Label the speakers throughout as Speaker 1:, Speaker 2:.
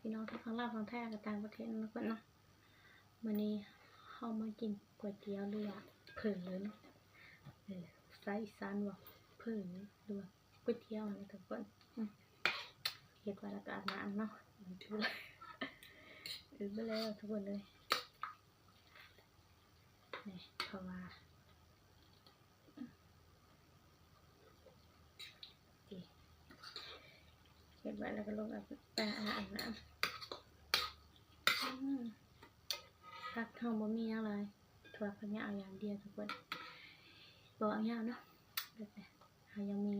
Speaker 1: พี่น้องทั้งลาวทั้งไทยและต่างประเทศนะเพิ่นเนาะมื้อนี้เฮามากินก๋วยเตี๋ยวหรือว่าเผอเนาะภาษาอีสานว่าเผอหรือว่าก๋วยเตี๋ยวนี่ทุกคนเฮ็ดไว้แล้วก็อาบน้ำเนาะไปแล้วทุกคนเลยนี่เพราะว่าเฮ็ดไว้แล้วก็ลงอาบน้ำผักเฮาบ่มีหยังหลายถั่วฝักยาวอย่างเดียวทุกคนบ่เอายาวเนาะเฮายังมี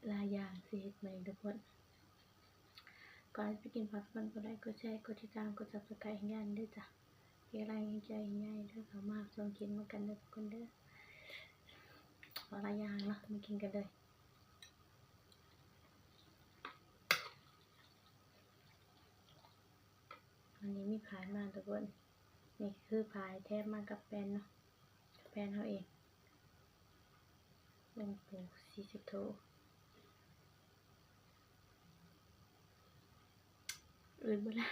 Speaker 1: หลายอย่างสิเฮ็ดใหม่ทุกคนก่อนไปกินผักกันก็ได้กดแชร์กดติดตามกด Subscribe ให้กันด้วยจ้ะเป็นกำลังใจให้ง่ายเด้อเข้ามาลองกินมากันเด้อทุกคนเด้อหลายอย่างเนาะมากินกันเลยอันนี้มีพายมาทุกคนนี่คือพายแทบมากับแป้นเนาะแป้นเฮาเองลงปู40โทอื่นบ่ล่ะ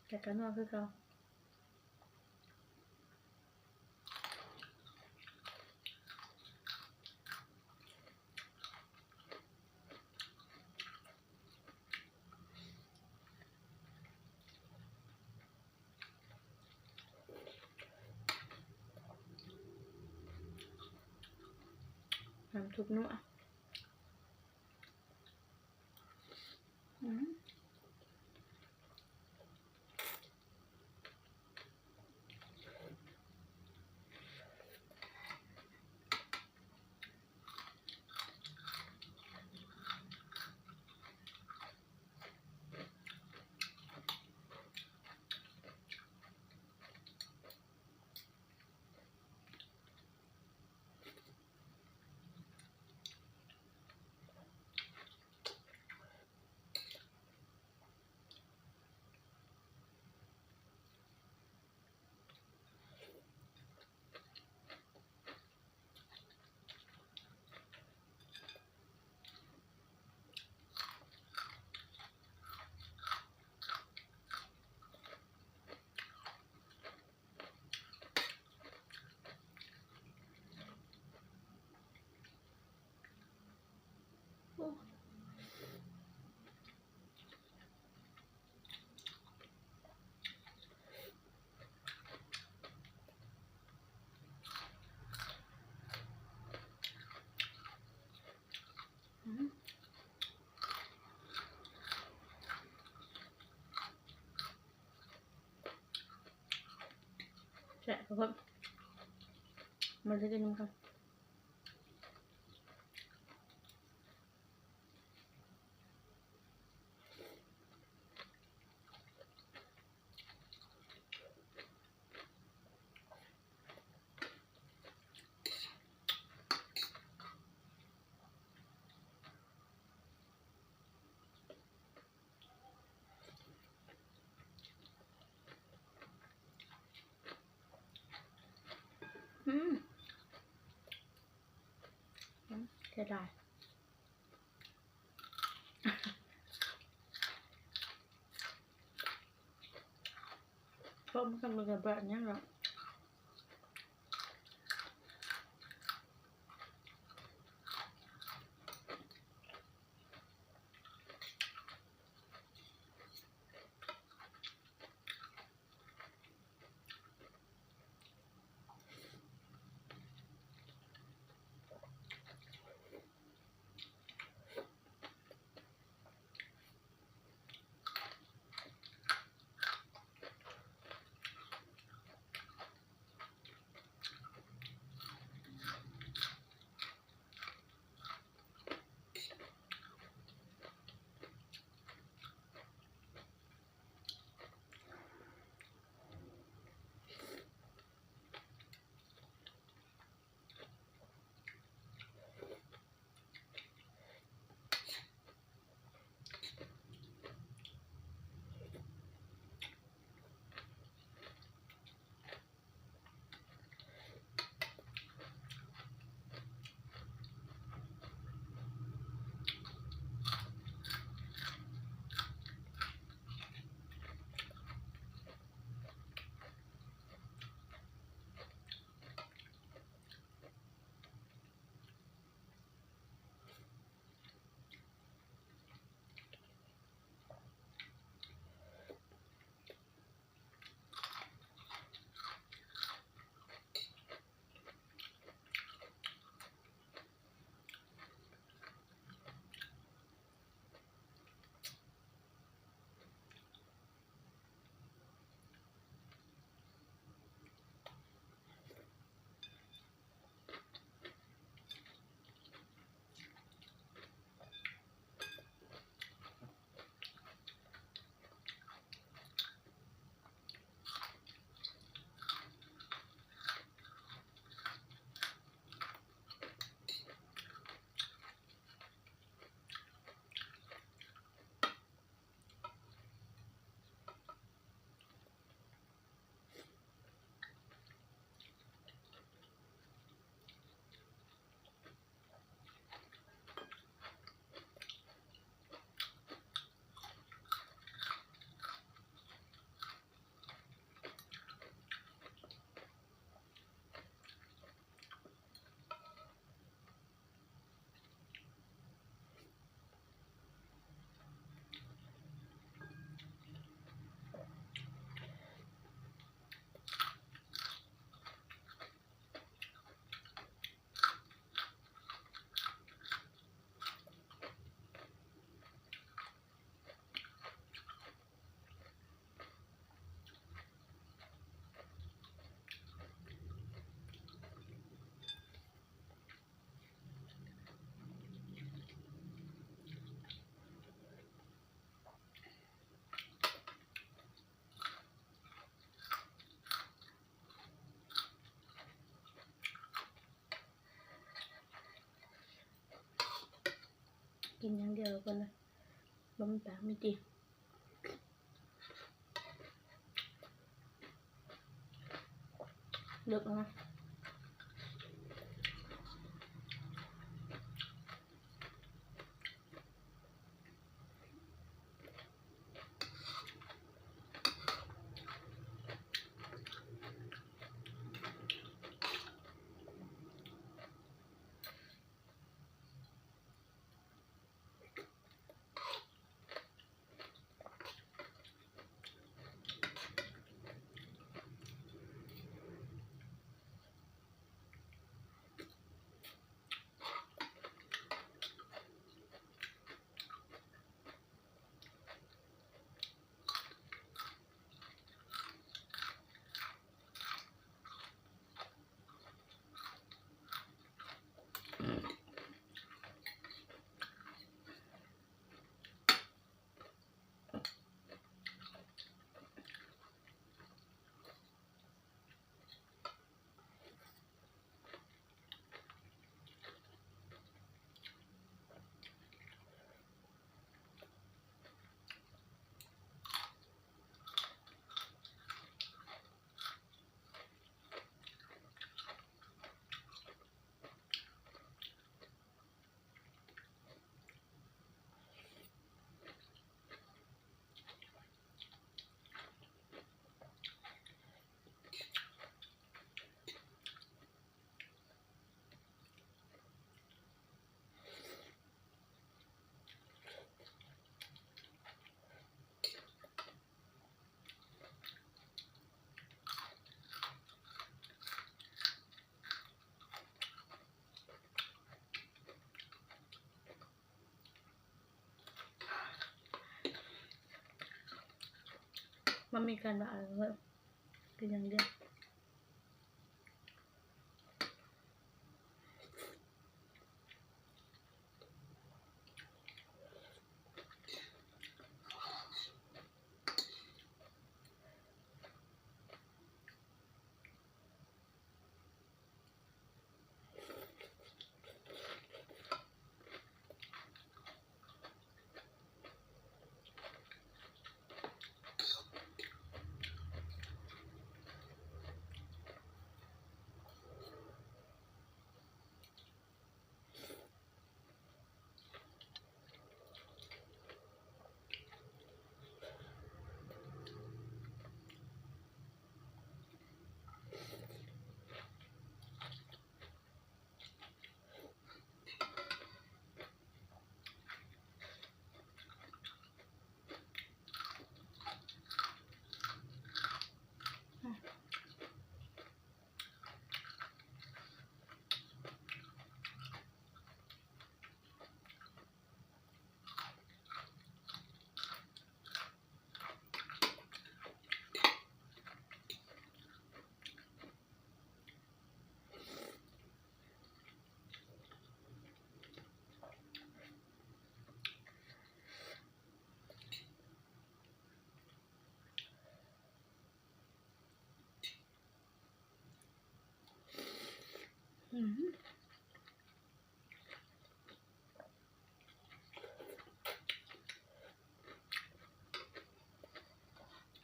Speaker 1: แต่ก็นัวคือเก่าน้ำซุปนัวแซ่บทุกคนมาเลยกันครับเสียดายเพราะมันทำมาแบบนี้หรอ กินอย่างเดียวกันเลยบ่มีปากมีติเลิกแล้วนะมันมีการว่าอะไรเว้ยกินอย่างเดียว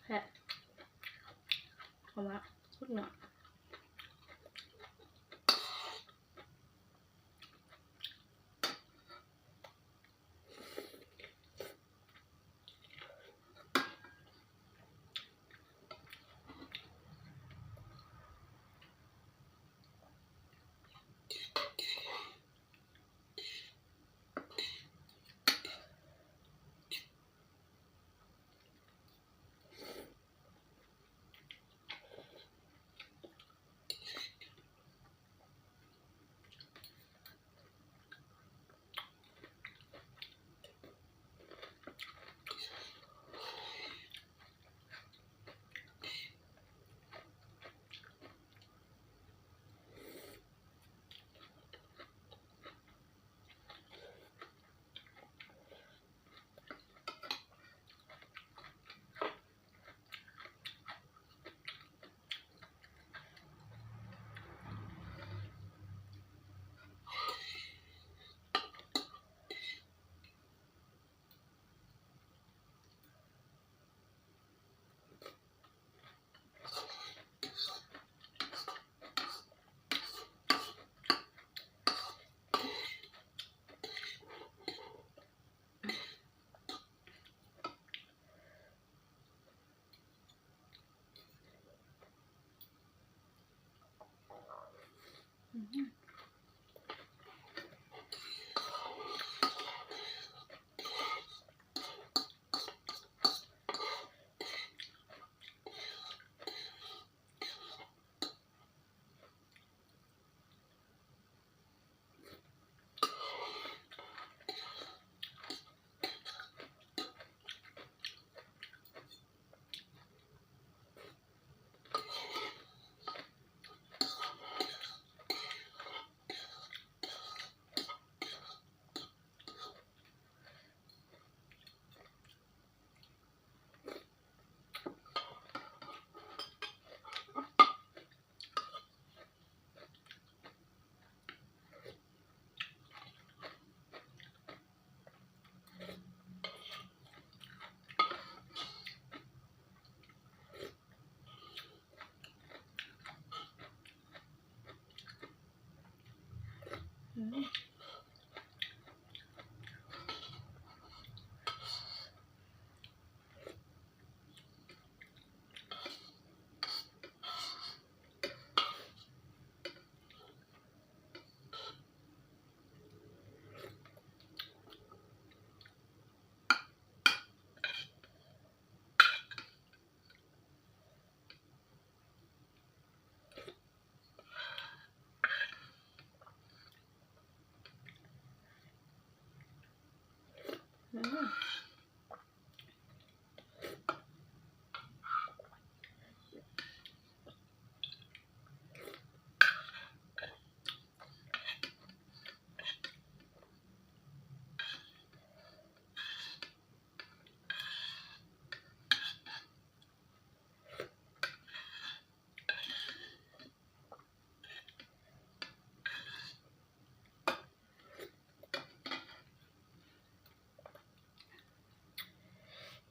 Speaker 1: แค่เอามาสุดหน่อย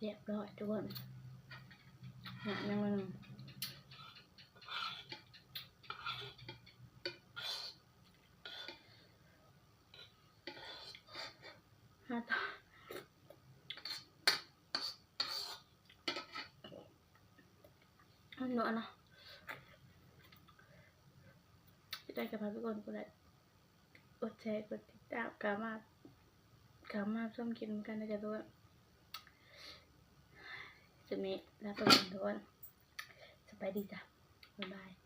Speaker 1: เรียบร้อยทุกคนยังมันต่อหนูนะได้กับทุกคนกดแชร์กดติดตามกามาชมคลิปกันนะจ๊ะทุกคนจุดนี้ลาไปก่อนทุกคนสบายดีจ้ะบ๊ายบาย